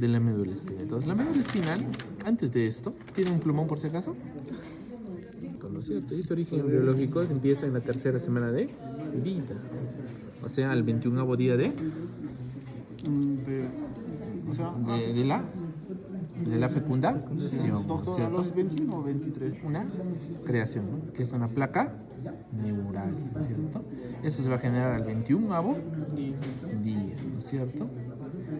de la médula espinal. Entonces, la médula espinal, antes de esto, tiene un plumón por si acaso. ¿No es cierto? Y su origen biológico empieza en la tercera semana de vida. O sea, al 21º día de la fecundación, Doctor, ¿cierto? ¿a los 21 o 23? Una creación, ¿no? Que es una placa neural, ¿no es cierto? Eso se va a generar al 21º día, ¿no es cierto?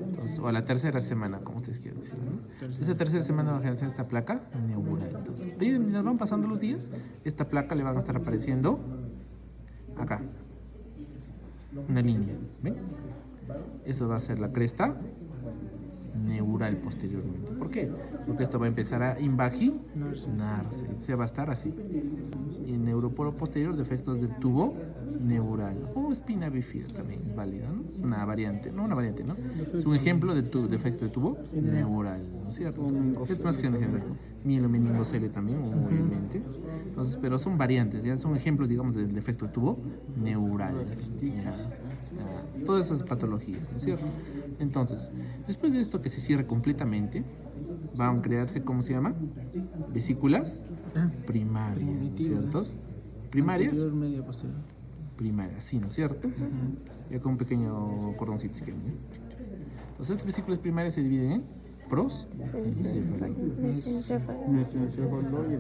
Entonces, o a la tercera semana, como ustedes quieran decir, ¿no? Esa tercera semana va a generar esta placa neural. Entonces, mientras van pasando los días, esta placa le van a estar apareciendo acá, una línea, ¿ven? Eso va a ser la cresta neural posteriormente. ¿Por qué? Porque esto va a empezar a invaginarse, o sea, va a estar así. Y el neuroporo posterior, defectos del tubo neural, o espina bífida también es válida, ¿no? Es una variante, no una variante, ¿no? Es un ejemplo del defecto de tubo neural, ¿no es cierto? Es más general. Mielomeningocele también, obviamente. Entonces, pero son variantes, ya son ejemplos, digamos, del defecto de tubo neural. Todas esas patologías, ¿no es cierto? Entonces, después de esto que se cierre completamente, van a crearse, ¿cómo se llama? Vesículas primarias, ¿no es cierto? Primarias. Primarias, sí, ¿no es cierto? Ya con un pequeño cordoncito si quieren, ¿no? Entonces, estas vesículas primarias se dividen en prosencéfalo, Mesencéfalo y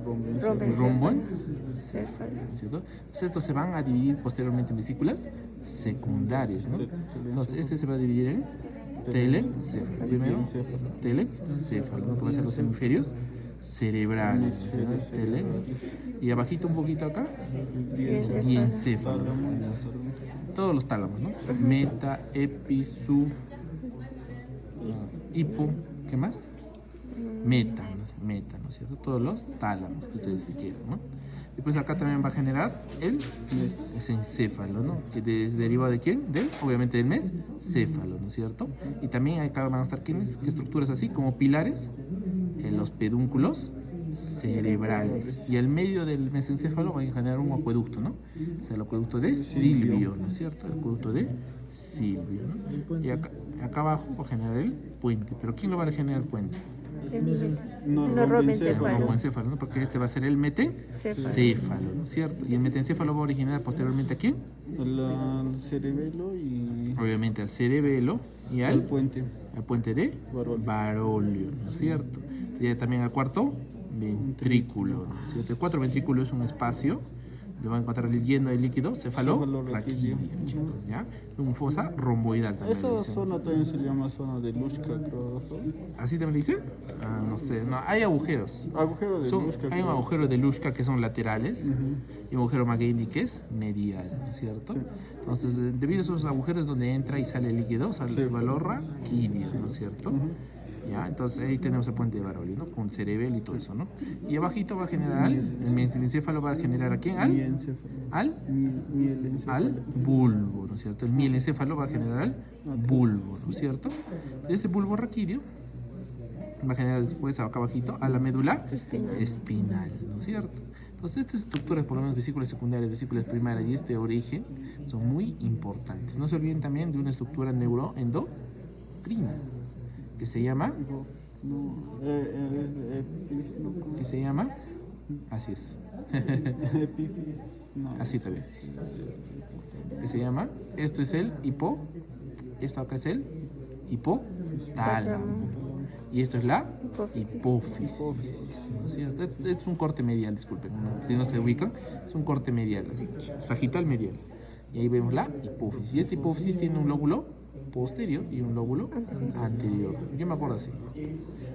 romboencéfalo, ¿cierto? Entonces, estos se van a dividir posteriormente en vesículas secundarias, ¿no? Entonces, este se va a dividir en telencéfalo. Primero, telencéfalo, ¿no? Pueden ser los hemisferios cerebrales, y abajito un poquito acá, diencéfalo, todos los tálamos, ¿no? Meta, epi, su, hipo, ¿qué más? Meta, ¿no es cierto? Todos los tálamos que ustedes quieran, ¿no? Después acá también va a generar el mesencéfalo, ¿no? Que es derivado de quién? Obviamente del mescéfalo, ¿no es cierto? Y también acá van a estar ¿qué estructuras así? Como pilares, los pedúnculos cerebrales. Y al medio del mesencéfalo va a generar un acueducto, ¿no? O sea, el acueducto de Silvio, ¿no es cierto? El acueducto de Silvio, ¿no? Y acá abajo va a generar el puente. ¿Pero quién lo va a generar el puente? No, romboencéfalo, ¿no? Porque este va a ser el metencéfalo, ¿no es cierto? Y el metencéfalo va a originar posteriormente ¿a quién? Al cerebelo y... Obviamente al cerebelo y al puente. Al puente de Barolio, ¿no es cierto? Y también al cuarto ventrículo, ¿no es cierto? El cuarto ventrículo es un espacio donde van a encontrar lleno de líquido cefalorraquídeo, chicos, ¿ya? Un fosa romboidal también. Esa zona también se llama zona de Luschka, creo. ¿Así también le dice? No sé, no, hay agujeros. Agujero de Luschka. Hay un agujero de Luschka que son laterales y un agujero Maggeni que es medial, ¿no es cierto? Entonces, debido a esos agujeros donde entra y sale el líquido, sale el cefalorraquídeo, ¿no es cierto? ¿Ya? Entonces ahí tenemos el puente de Barolio, ¿no? Con cerebelo y todo eso, ¿no? Y abajito va a generar, el mesencéfalo va a generar ¿a quién? Al bulbo, ¿no es cierto? El mielencéfalo va a generar al bulbo, ¿no es cierto? Ese bulbo raquídeo va a generar después acá abajito a la médula espinal, ¿no es cierto? Entonces estas estructuras, por lo menos vesículas secundarias, vesículas primarias y este origen son muy importantes. No se olviden también de una estructura neuroendocrina que se llama así es así también que se llama, esto es el esto acá es el hipotálamo y esto es la hipófisis, ¿no es cierto? Esto es un corte medial, disculpen, ¿no? Si no se ubican, es un corte medial, así, sagital medial, y ahí vemos la hipófisis, y esta hipófisis tiene un lóbulo posterior y un lóbulo anterior. Yo me acuerdo así.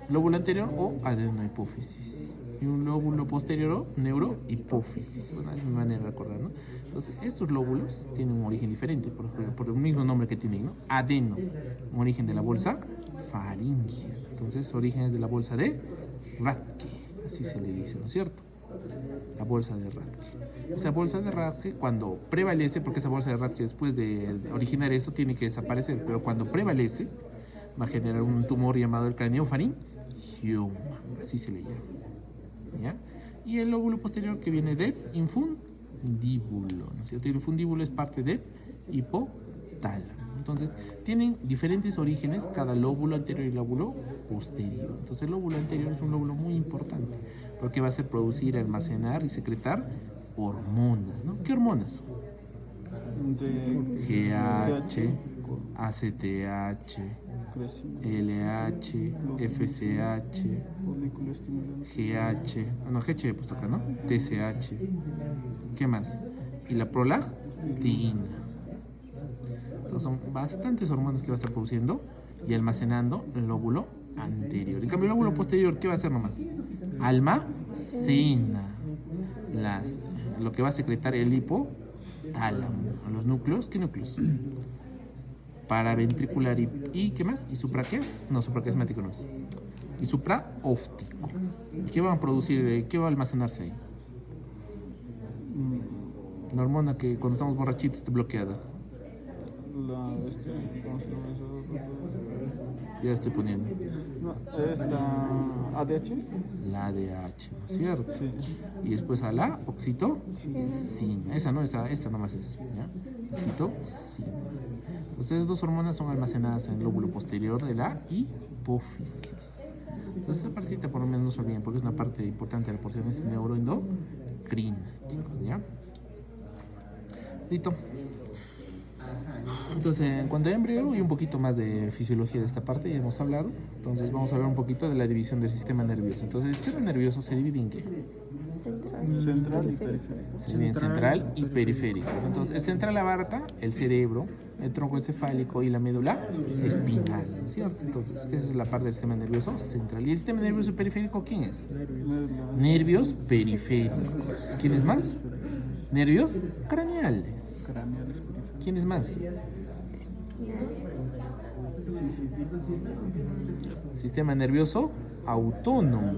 Lóbulo anterior o adenohipófisis. Y un lóbulo posterior o neurohipófisis. Bueno, es mi manera de recordar, ¿no? Entonces, estos lóbulos tienen un origen diferente, por el mismo nombre que tienen, ¿no? Adeno, un origen de la bolsa faríngea. Entonces, orígenes de la bolsa de Rathke, así se le dice, ¿no es cierto? La bolsa de Rathke. Esa bolsa de Rathke, cuando prevalece, porque esa bolsa de Rathke después de originar esto tiene que desaparecer, pero cuando prevalece va a generar un tumor llamado el craneofaringioma, así se le llama, ¿ya? Y el lóbulo posterior que viene del infundíbulo, ¿no es cierto? Y el infundíbulo es parte del hipotálamo. Entonces, tienen diferentes orígenes cada lóbulo anterior y lóbulo posterior. Entonces, el lóbulo anterior es un lóbulo muy importante porque va a hacer producir, almacenar y secretar hormonas, ¿no? ¿Qué hormonas? GH, ACTH, LH, FSH, GH, no, GH pues toca, ¿no? TSH, ¿qué más? Y la prolactina. Entonces son bastantes hormonas que va a estar produciendo y almacenando el lóbulo anterior. En cambio, el lóbulo posterior, ¿qué va a hacer nomás? Almacena lo que va a secretar el hipotálamo. Los núcleos, ¿qué núcleos? Paraventricular y ¿qué más? ¿Y supraquias? No, supraquiasmático no es. Y supraóptico. ¿Qué van a producir? ¿Qué va a almacenarse ahí? La hormona que cuando estamos borrachitos está bloqueada. ¿Cómo se llama eso? Ya la estoy poniendo. No, es la ADH. La ADH, ¿no es cierto? Sí. Y después a la oxitocina. Esa no, esta nomás es. ¿Ya? Oxitocina. Entonces, dos hormonas son almacenadas en el lóbulo posterior de la hipófisis. Entonces, esa partita por lo menos no se olviden porque es una parte importante de las porciones neuroendocrinas, chicos, ¿ya? Listo. Entonces, en cuanto a embrión y un poquito más de fisiología de esta parte, ya hemos hablado. Entonces, vamos a hablar un poquito de la división del sistema nervioso. Entonces, el sistema nervioso se divide en qué? Central y periférico. Se divide en central y periférico. Entonces, el central abarca el cerebro, el tronco encefálico y la médula espinal, ¿no es cierto? Entonces, esa es la parte del sistema nervioso central. ¿Y el sistema nervioso periférico quién es? Nervios periféricos. ¿Quiénes más? Nervios craneales. Craneales. ¿Quiénes más? Sí. Sistema nervioso autónomo.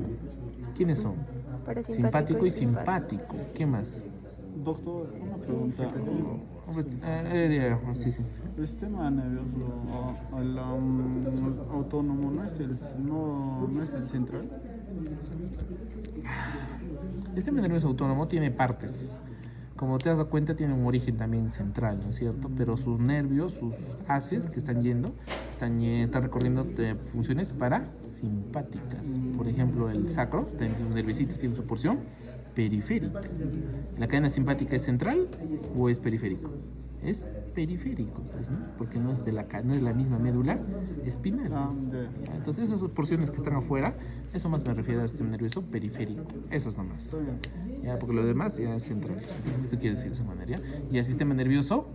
¿Quiénes son? Simpático y simpático. ¿Qué más? Doctor, una pregunta. Sí, sí. El sistema nervioso autónomo no es el central. El sistema nervioso autónomo tiene partes. Como te das cuenta, tiene un origen también central, ¿no es cierto? Pero sus nervios, sus haces que están recorriendo funciones parasimpáticas. Por ejemplo, el sacro, sus nerviositos tienen su porción periférica. ¿La cadena simpática es central o es periférico? Es periférico, pues, ¿no? Porque no es de la misma médula espinal. ¿Ya? Entonces, esas porciones que están afuera, eso más me refiero al sistema nervioso periférico. Esos nomás. ¿Ya? Porque lo demás ya es central. Esto quiere decir de esa manera. ¿Ya? Y el sistema nervioso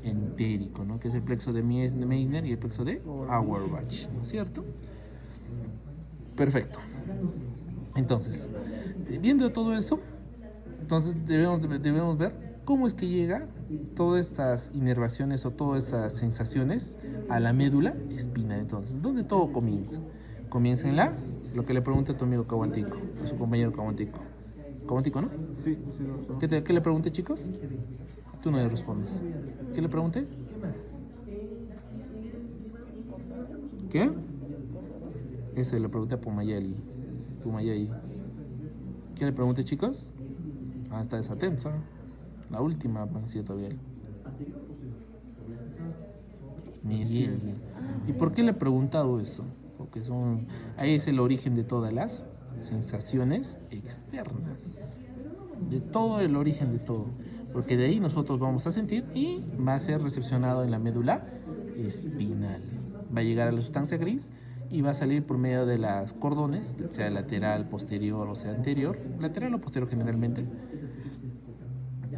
entérico, ¿no? Que es el plexo de Meissner y el plexo de Auerbach, ¿no es cierto? Perfecto. Entonces, viendo todo eso, entonces debemos ver cómo es que llega todas estas inervaciones o todas esas sensaciones a la médula espinal. Entonces, ¿dónde todo comienza? Comienza en lo que le pregunta a tu amigo Caguantico, a su compañero Caguantico. ¿Caguantico, no? Sí. ¿Qué le pregunté, chicos? Tú no le respondes. ¿Qué le pregunté? ¿Qué? Ese le pregunté a Pumayeli. ¿Qué le pregunté, chicos? Está desatento. La última parecía todavía. Miguel. ¿Y por qué le he preguntado eso? Porque ahí es el origen de todas las sensaciones externas. De todo el origen de todo. Porque de ahí nosotros vamos a sentir y va a ser recepcionado en la médula espinal. Va a llegar a la sustancia gris y va a salir por medio de las cordones, sea lateral, posterior o sea anterior, lateral o posterior generalmente,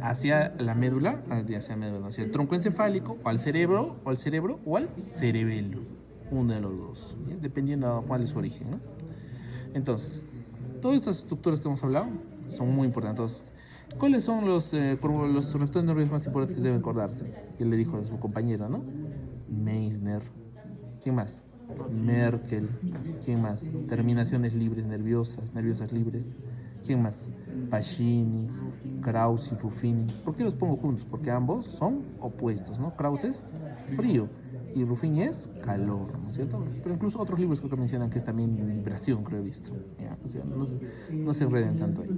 hacia la médula, hacia el tronco encefálico, o al cerebro o al cerebelo, uno de los dos, ¿sí? Dependiendo de cuál es su origen, ¿no? Entonces, todas estas estructuras que hemos hablado son muy importantes. ¿Cuáles son los receptores nerviosos más importantes que deben acordarse? Que le dijo a su compañero, ¿no? Meissner. ¿Quién más? Merkel. ¿Quién más? Terminaciones libres nerviosas libres. ¿Quién más? Pacini, Krause y Ruffini. ¿Por qué los pongo juntos? Porque ambos son opuestos, ¿no? Krause es frío y Ruffini es calor, ¿no es cierto? Pero incluso otros libros creo que mencionan que es también vibración, creo he visto. ¿Ya? O sea, no se enreden tanto ahí.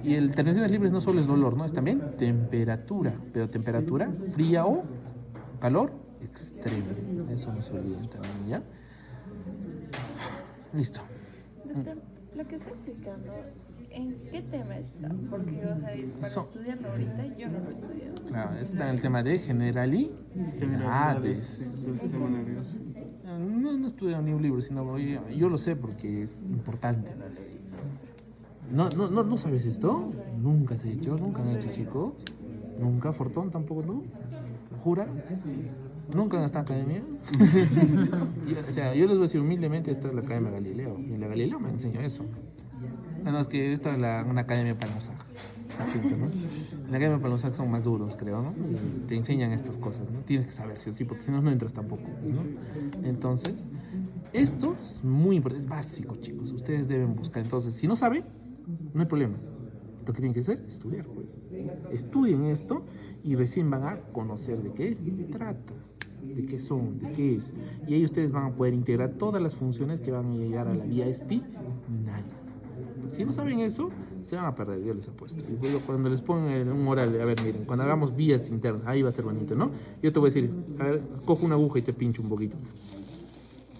Y el terminaciones libres no solo es dolor, ¿no? Es también temperatura, pero temperatura fría o calor extremo. Eso no se olviden también, ¿ya? Listo. Doctor, lo que está explicando, ¿en qué tema está? Porque, o sea, para Eso. estudiarlo ahorita, yo no lo he estudiado. Claro, está en el tema de generalidades. Del sistema nervioso. No he estudiado ni un libro, sino yo lo sé porque es importante. Pues. ¿No sabes esto? Nunca se ha hecho, nunca han hecho, chicos. Nunca, Fortón tampoco, ¿no? ¿Jura? ¿Nunca han estado en academia? O sea, yo les voy a decir humildemente, esto es la Academia Galileo. Y la Galileo me enseñó eso. No, es que esta es una academia para los distinto, ¿no? En la academia para los son más duros, creo, ¿no? Y te enseñan estas cosas, ¿no? Tienes que saber, sí o sí, porque si no, no entras tampoco, ¿no? Entonces, esto es muy importante, es básico, chicos. Ustedes deben buscar. Entonces, si no saben, no hay problema. Lo que tienen que hacer es estudiar, pues. Estudien esto y recién van a conocer de qué trata, de qué son, de qué es. Y ahí ustedes van a poder integrar todas las funciones que van a llegar a la vía espinal. Si no saben eso, se van a perder, yo les apuesto. Y luego cuando les pongan un oral, a ver, miren, cuando hagamos vías internas, ahí va a ser bonito, ¿no? Yo te voy a decir, a ver, cojo una aguja y te pincho un poquito.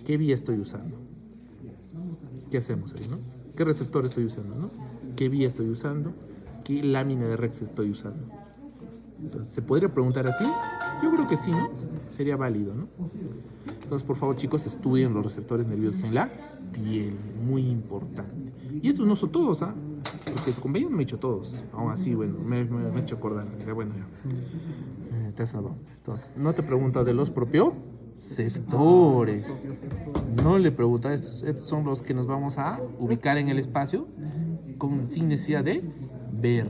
¿Qué vía estoy usando? ¿Qué hacemos ahí, no? ¿Qué receptor estoy usando, no? ¿Qué vía estoy usando? ¿Qué lámina de Rex estoy usando? Entonces, ¿se podría preguntar así? Yo creo que sí, ¿no? Sería válido, ¿no? Entonces, por favor, chicos, estudien los receptores nerviosos en la piel, muy importante. Y estos no son todos, ¿ah? Porque tu compañero me ha hecho todos. Aún así, bueno, me ha hecho acordar. Bueno, ya. Te has salvado. Entonces, no te pregunta de los propioceptores. No le pregunta, estos son los que nos vamos a ubicar en el espacio sin necesidad de ver.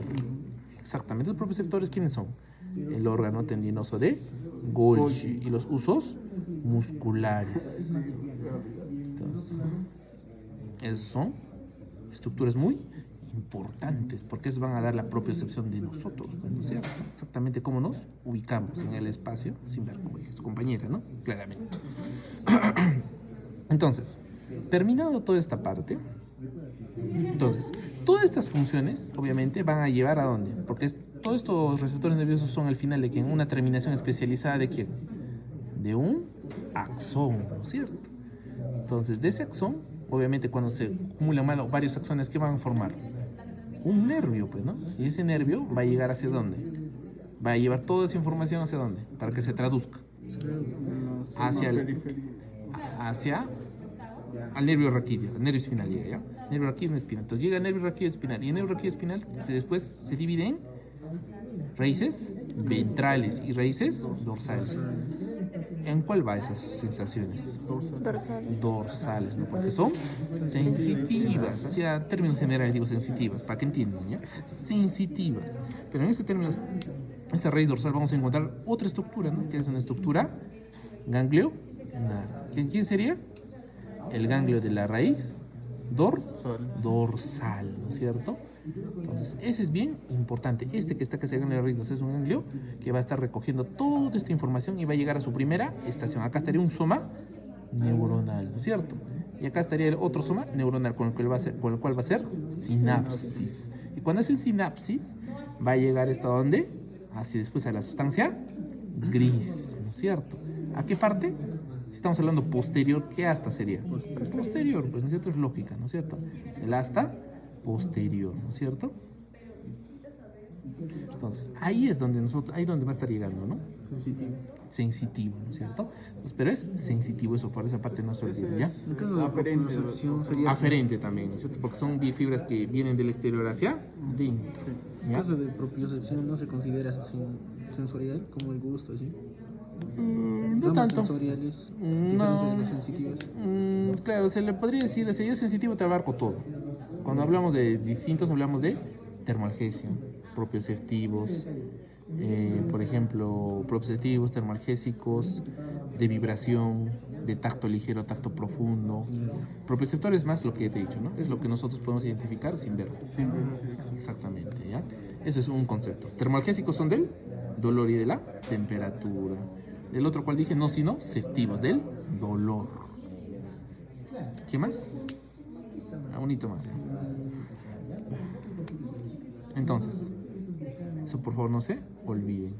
Exactamente, los propioceptores, ¿quiénes son? El órgano tendinoso de Golgi y los usos musculares. Entonces, esos son estructuras muy importantes porque esos van a dar la propiocepción de nosotros, ¿no es cierto? Exactamente cómo nos ubicamos en el espacio sin ver, como dije su compañera, ¿no? Claramente. Entonces, terminado toda esta parte, entonces, todas estas funciones, obviamente, van a llevar a dónde, porque todos estos receptores nerviosos son al final de quién, una terminación especializada de quién, de un axón, ¿no es cierto? Entonces, de ese axón, obviamente, cuando se acumulan varios axones, ¿qué van a formar? Un nervio, pues, ¿no? Y ese nervio va a llegar hacia dónde, va a llevar toda esa información hacia dónde, para que se traduzca hacia al nervio raquídeo, al nervio espinal llega, ¿ya? Nervio raquídeo espinal. Entonces llega el nervio raquídeo espinal y el nervio raquídeo espinal después se divide en raíces ventrales y raíces dorsales. ¿En cuál va esas sensaciones? Dorsales, ¿no? Porque son sensitivas, hacia términos generales digo sensitivas, para que entiendan, ¿ya? Sensitivas. Pero en este término, esta raíz dorsal vamos a encontrar otra estructura, ¿no? Que es una estructura ganglionar. ¿Quién sería? El ganglio de la raíz dorsal, ¿no es cierto? Entonces, ese es bien importante. Este que está acá, ese ganglio de la raíz dorsal, es un ganglio que va a estar recogiendo toda esta información y va a llegar a su primera estación. Acá estaría un soma neuronal, ¿no es cierto? Y acá estaría el otro soma neuronal con el cual va a ser sinapsis. Y cuando hace el sinapsis, va a llegar esto a dónde? Hacia después a la sustancia gris, ¿no es cierto? ¿A qué parte? Si estamos hablando posterior, ¿qué asta sería? Posterior, pues, ¿no es cierto? Es lógica, ¿no es cierto? El asta posterior, ¿no es cierto? Entonces, ahí es donde ahí donde va a estar llegando, ¿no? Sensitivo, ¿no es cierto? Pues, pero es sensitivo, eso, por esa parte no se olvide, ¿ya? En caso de propiocepción sería Aferente también, ¿no es cierto? Porque son fibras que vienen del exterior hacia dentro. En caso de propiocepción no se considera sensorial como el gusto, ¿sí? No tanto. Sensoriales, No. diferencia de las sensitivas. Claro, se le podría decir, si yo sensitivo te abarco todo. Cuando hablamos de distintos, hablamos de termalgesia, propioceptivos, por ejemplo, propioceptivos, termalgésicos, de vibración, de tacto ligero, tacto profundo. Propioceptor es más lo que te he dicho, ¿no? Es lo que nosotros podemos identificar sin verlo. Exactamente, ¿ya? Ese es un concepto. Termalgésicos son del dolor y de la temperatura. El otro cual dije, no, sino ceptivos, del dolor. ¿Qué más? Un hito más. ¿Ya? Entonces, eso por favor no se olviden.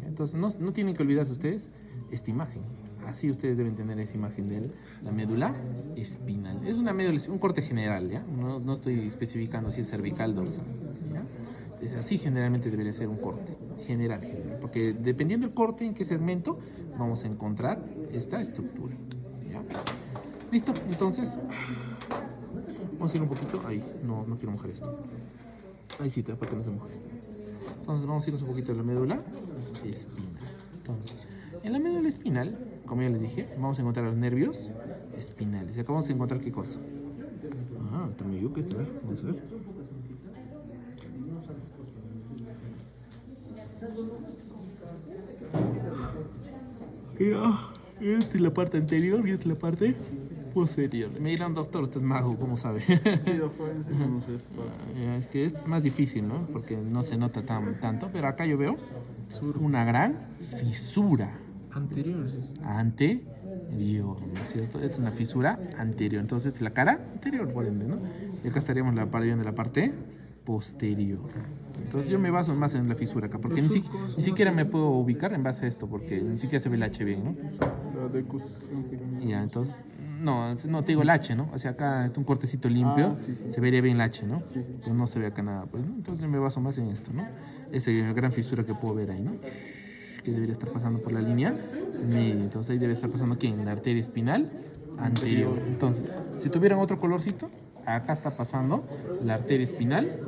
Entonces, no tienen que olvidarse ustedes esta imagen. Así ustedes deben tener esa imagen de la médula espinal. Es una médula, un corte general, ¿ya? No estoy especificando si es cervical, dorsal, ¿ya? Entonces, así generalmente debería ser un corte general, porque dependiendo del corte, en qué segmento, vamos a encontrar esta estructura, ¿ya? ¿Listo? Entonces, vamos a ir un poquito. Ahí, no quiero mojar esto. Ahí sí, para que no se moje. Entonces, vamos a irnos un poquito a la médula espinal. Entonces, en la médula espinal, como ya les dije, vamos a encontrar los nervios espinales. Y acá vamos a encontrar qué cosa. También yo que está. Vamos a ver. Esta es la parte anterior y esta es la parte posterior. Me dirán, doctor, usted es mago, ¿cómo sabe? Sí, doctor, enseñamos esto. Es que es más difícil, ¿no? Porque no se nota tanto, pero acá yo veo una gran fisura Anterior. anterior, ¿no es cierto? Es una fisura anterior. Entonces, la cara anterior, por ende, ¿no? Y acá estaríamos viendo la parte posterior. Entonces, yo me baso más en la fisura acá, porque ni siquiera me puedo ubicar en base a esto, porque ni siquiera se ve el H bien, ¿no? La decusación piramidal. Ya, entonces, no te digo el H, ¿no? O sea, acá está un cortecito limpio, Sí. se vería bien el H, ¿no? Sí. Pero no se ve acá nada, pues, ¿no? Entonces, yo me baso más en esto, ¿no? Esta gran fisura que puedo ver ahí, ¿no? Que debería estar pasando por la línea media. Entonces ahí debe estar pasando ¿quién? La arteria espinal anterior. Entonces, si tuvieran otro colorcito, acá está pasando la arteria espinal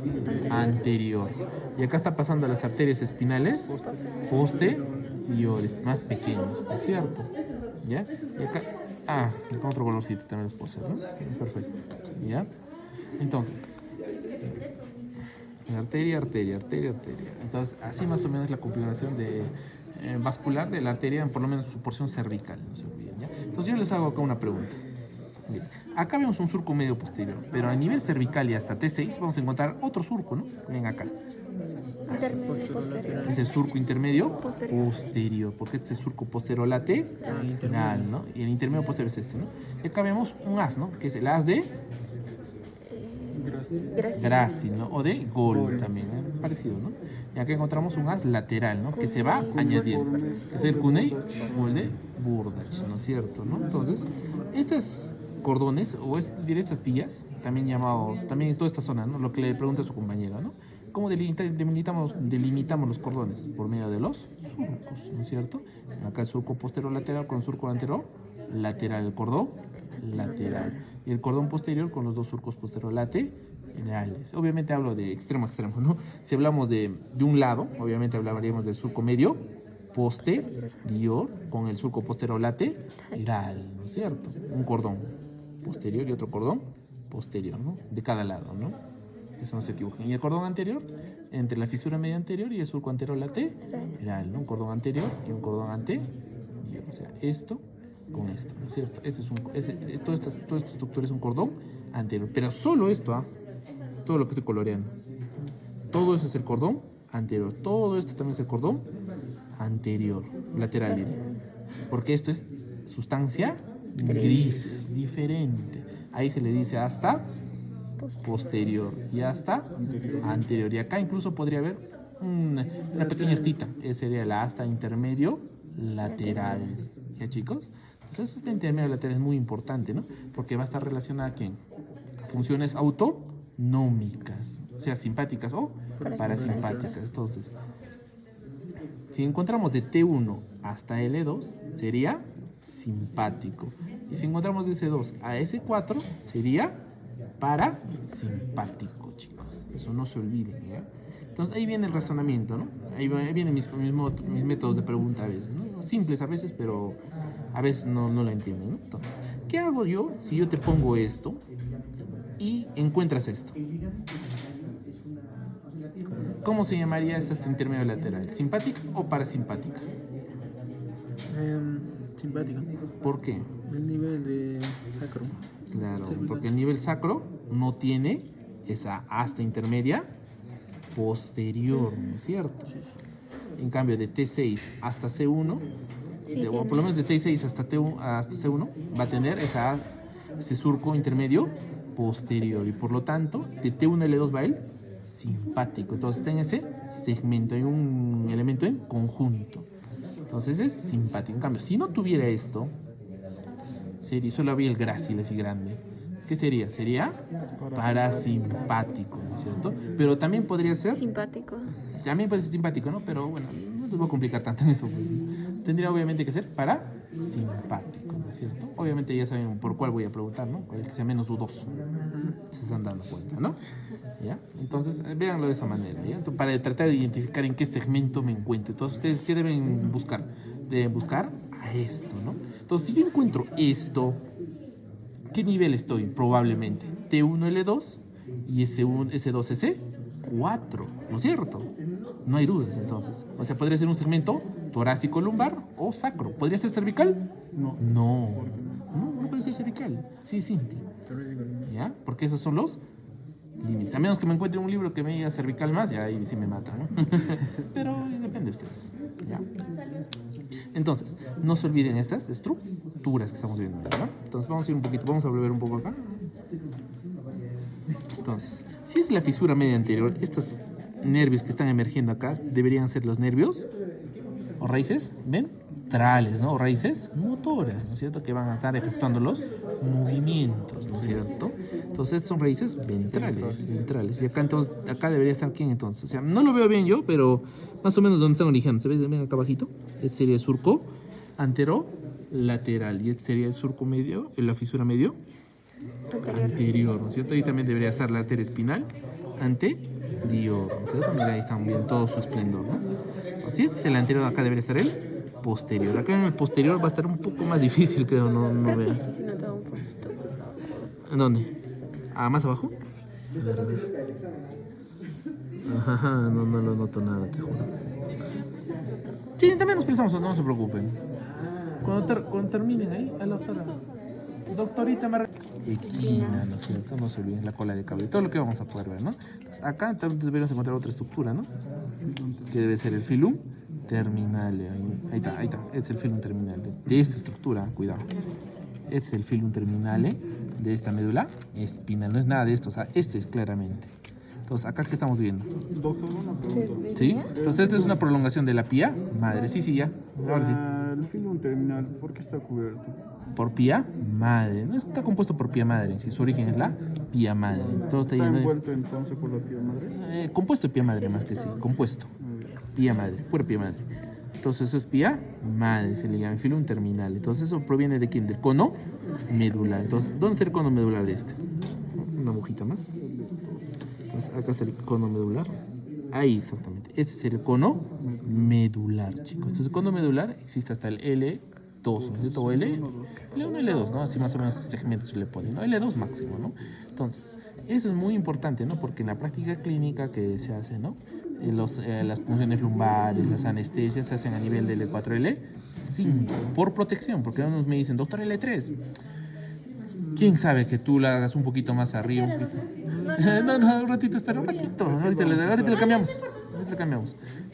anterior. Y acá está pasando las arterias espinales posteriores, más pequeñas, ¿no es cierto? ¿Ya? Y acá, con otro colorcito también los puedo hacer, ¿no? Perfecto. ¿Ya? Entonces, arteria. Entonces, así más o menos la configuración vascular de la arteria, por lo menos su porción cervical, no se olviden, ¿ya? Entonces, yo les hago acá una pregunta. Miren, acá vemos un surco medio posterior, pero a nivel cervical y hasta T6 vamos a encontrar otro surco, ¿no? Ven acá. Posterior. Es el surco intermedio posterior, porque este es el surco posterolateral, ¿no? Y el intermedio posterior es este, ¿no? Y acá vemos un as, ¿no? Que es el as de Gracil, ¿no? O de Gol también, ¿eh? Parecido, ¿no? Y acá encontramos un as lateral, ¿no? Que se va añadiendo, que es el Cuney o el de Burdach, ¿no es cierto? ¿No? Entonces, estos cordones, o diré estas vías, también llamados, también toda esta zona, ¿no? Lo que le pregunta a su compañera, ¿no? ¿Cómo delimitamos los cordones? Por medio de los surcos, ¿no es cierto? Acá el surco posterolateral con el surco anterolateral, el cordón lateral. Y el cordón posterior con los dos surcos posterolaterales. Obviamente hablo de extremo a extremo, ¿no? Si hablamos de un lado, obviamente hablaríamos del surco medio posterior con el surco posterolateral, ¿no es cierto? Un cordón posterior y otro cordón posterior, ¿no? De cada lado, ¿no? Eso no se equivoquen. Y el cordón anterior, entre la fisura media anterior y el surco anterolateral, ¿no? Un cordón anterior y un cordón anterior. O sea, esto con esto, ¿no es cierto? Toda esta estructura es un cordón anterior. Pero solo esto, todo lo que estoy coloreando, todo eso es el cordón anterior. Todo esto también es el cordón anterior, lateral, diré. Porque esto es sustancia gris, diferente. Ahí se le dice hasta posterior y hasta anterior. Y acá incluso podría haber una pequeña estita. Esa sería la asta intermedio lateral. ¿Ya, chicos? Entonces, esta intermedio lateral es muy importante, ¿no? Porque va a estar relacionada a funciones autonómicas, o sea, simpáticas o parasimpáticas. Entonces, si encontramos de T1 hasta L2, sería simpático. Y si encontramos de S2 a S4, sería parasimpático, chicos. Eso no se olviden, ¿ya? Entonces ahí viene el razonamiento, ¿no? Ahí vienen mis métodos de pregunta a veces, ¿no? Simples a veces, pero a veces no lo entienden, ¿no? Entonces, ¿qué hago yo si yo te pongo esto y encuentras esto? ¿Cómo se llamaría esta intermedio lateral? ¿Simpática o parasimpática? Simpática. ¿Por qué? El nivel de sacro. Claro, porque el nivel sacro no tiene esa asta intermedia posterior, ¿no es cierto? En cambio, de T6 hasta C1, o por lo menos de T6 hasta C1, va a tener ese surco intermedio posterior. Y por lo tanto, de T1 a L2 va el simpático. Entonces está en ese segmento, hay un elemento en conjunto. Entonces es simpático. En cambio, si no tuviera esto, sería, solo había el grácil así grande. ¿Qué sería? Sería parasimpático, ¿no es cierto? Pero también podría ser, Simpático. también puede ser simpático, ¿no? Pero bueno, no te voy a complicar tanto en eso, pues. Tendría obviamente que ser parasimpático, ¿no es cierto? Obviamente ya saben por cuál voy a preguntar, ¿no? El que sea menos dudoso. Se están dando cuenta, ¿no? ¿Ya? Entonces, véanlo de esa manera, ¿ya? Entonces, para tratar de identificar en qué segmento me encuentro. Entonces, ¿ustedes qué deben buscar? Deben buscar a esto, ¿no? Entonces, si yo encuentro esto, ¿qué nivel estoy? Probablemente T1, L2 y S1, S2, S4, ¿no es cierto? No hay dudas, entonces. O sea, podría ser un segmento torácico lumbar o sacro. ¿Podría ser cervical? No. No. No puede ser cervical. Sí, simple. ¿Ya? Porque esos son los límites. A menos que me encuentre un libro que me diga cervical más, ya ahí sí me mata, ¿no? Pero depende de ustedes. ¿Ya? Entonces, no se olviden estas estructuras que estamos viendo, ¿no? Entonces, vamos a ir un poquito, vamos a volver un poco acá. Entonces, si es la fisura media anterior, estos nervios que están emergiendo acá deberían ser los nervios o raíces ventrales, ¿no? O raíces motoras, ¿no es cierto? Que van a estar efectuando los movimientos, ¿no es cierto? Entonces, estas son raíces ventrales. Y acá, entonces, acá debería estar ¿quién entonces? O sea, no lo veo bien yo, pero más o menos donde están originando. ¿Se ven acá abajito? Este sería el surco anterolateral. Y este sería el surco medio, la fisura medio anterior, ¿no es cierto? Ahí también debería estar la arteria espinal anterior, ¿no es cierto? Mira, ahí están viendo todo su esplendor, ¿no? Así es, el anterior, acá debería estar el posterior. Acá en el posterior va a estar un poco más difícil, creo, no veo. Sí, notaba un poquito más abajo. ¿En dónde? ¿Ah, más abajo? Ajá, no lo noto nada, te juro. Sí, también nos prestamos, no se preocupen. Cuando terminen ahí, a la doctorita equina, ¿no es cierto? No se olviden la cola de caballo, todo lo que vamos a poder ver, ¿no? Entonces, acá deberíamos encontrar otra estructura, ¿no? Que debe ser el filum terminale. Ahí está. Este es el filum terminale de esta estructura, cuidado. Este es el filum terminale de esta médula espinal. No es nada de esto, o sea, este es claramente. Entonces, acá, ¿qué estamos viendo? Doctor, una pregunta. ¿Sí? Entonces, esta es una prolongación de la pía madre. Sí, ya. Ahora sí. El filum terminal, ¿por qué está cubierto? Por pía madre. No está compuesto por pía madre. Si su origen es la pía madre. Todo está ¿Está lleno envuelto entonces por la pía madre? compuesto de pía madre, más que sí. Compuesto. Pía madre. Pura pía madre. Entonces, eso es pía madre. Se le llama filum terminal. Entonces, eso proviene de quién? Del cono medular. Entonces, ¿dónde está el cono medular de este? Una agujita más. Entonces, acá está el cono medular. Ahí exactamente. Este es el cono medular, chicos. Entonces, el cono medular existe hasta el L2, ¿no es cierto? O L1, L2, ¿no? Así más o menos segmentos se le ponen, ¿no? L2 máximo, ¿no? Entonces, eso es muy importante, ¿no? Porque en la práctica clínica que se hace, ¿no? Las punciones lumbares, las anestesias se hacen a nivel de L4, L5, por protección, porque unos me dicen, doctor, L3. ¿Quién sabe que tú la hagas un poquito más arriba? No, un ratito, espera, un ratito. Ahorita lo cambiamos.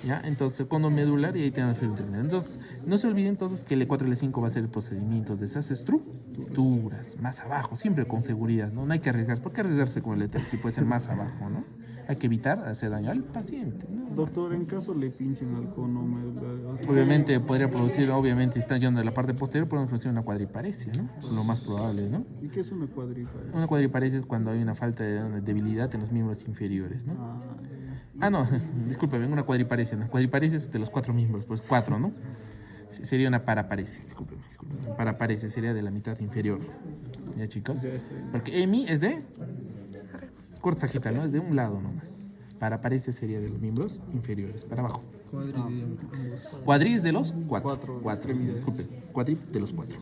¿Ya? Entonces, cono medular y ahí tenemos el filum terminal. Entonces, no se olviden entonces que el E4 y el E5 va a ser el procedimiento de esas estructuras, más abajo, siempre con seguridad, ¿no? No hay que arriesgarse. ¿Por qué arriesgarse con el E3 si puede ser más abajo, ¿no? Hay que evitar hacer daño al paciente, ¿no? Doctor, en caso le pinchen al cono medular. Obviamente podría producir, si está yendo de la parte posterior, podemos producir una cuadriparesia, ¿no? Lo más probable, ¿no? ¿Y qué es una cuadriparesia? Una cuadriparesia es cuando hay una falta de debilidad en los miembros inferiores, ¿no? No, discúlpeme, una cuadriparesia, ¿no? Cuadriparesia es de los 4 miembros, pues 4, ¿no? Sería una paraparesia, discúlpeme. Paraparesia sería de la mitad inferior, ¿ya, chicos? Porque EMI es de corte sagital, ¿no? Es de un lado nomás. Paraparesia sería de los miembros inferiores, para abajo. Cuadri es de los 4. Disculpen. Cuadri de los 4.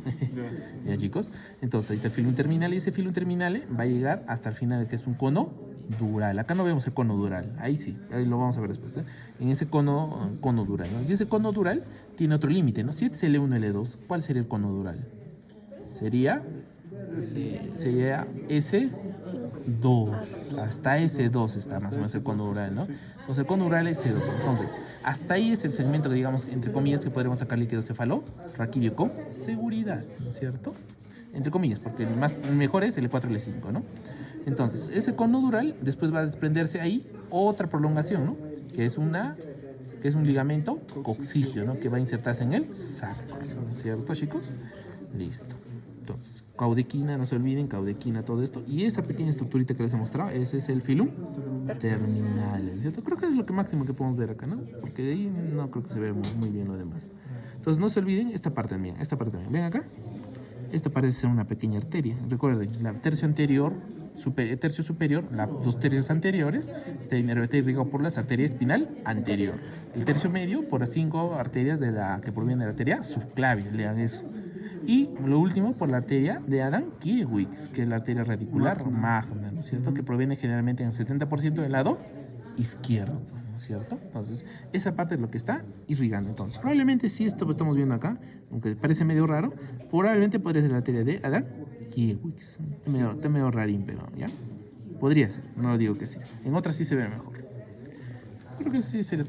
Ya, chicos. Entonces, ahí está el filum terminal y ese filum terminal va a llegar hasta el final, que es un cono dural. Acá no vemos el cono dural. Ahí sí, ahí lo vamos a ver después. En ese cono dural, ¿no? Y ese cono dural tiene otro límite, ¿no? Si este es L1, L2, ¿cuál sería el cono dural? Sería S2, hasta S2 está más o menos el cono dural, ¿no? Entonces el cono dural es S2. Entonces, hasta ahí es el segmento que digamos, entre comillas, que podremos sacar líquido cefalo raquídeo con seguridad, ¿no es cierto? Entre comillas, porque el mejor es el E4 y el E5, ¿no? Entonces, ese cono dural después va a desprenderse ahí otra prolongación, ¿no? Que es una que es un ligamento coxigio, ¿no? Que va a insertarse en el sacro, ¿cierto, chicos? Listo. Entonces, caudequina, no se olviden, caudequina, todo esto. Y esa pequeña estructurita que les he mostrado, ese es el filum terminal, ¿cierto? Creo que es lo que máximo que podemos ver acá, ¿no? Porque de ahí no creo que se vea muy bien lo demás. Entonces, no se olviden esta parte también, esta parte también. Ven acá. Esta parece ser una pequeña arteria. Recuerden, la tercio anterior, tercio superior, los tercios anteriores, está irrigado por la arteria espinal anterior. El tercio medio por las 5 arterias que provienen de la arteria subclavia, lean eso. Y lo último por la arteria de Adam-Kiewicz, que es la arteria radicular magna, ¿no es cierto? Que proviene generalmente en el 70% del lado izquierdo, ¿no es cierto? Entonces, esa parte es lo que está irrigando. Entonces, probablemente si esto que estamos viendo acá, aunque parece medio raro, probablemente podría ser la arteria de Adam-Kiewicz. Está medio rarín, pero ya. Podría ser, no lo digo que sí. En otras sí se ve mejor. Creo que sí sería todo.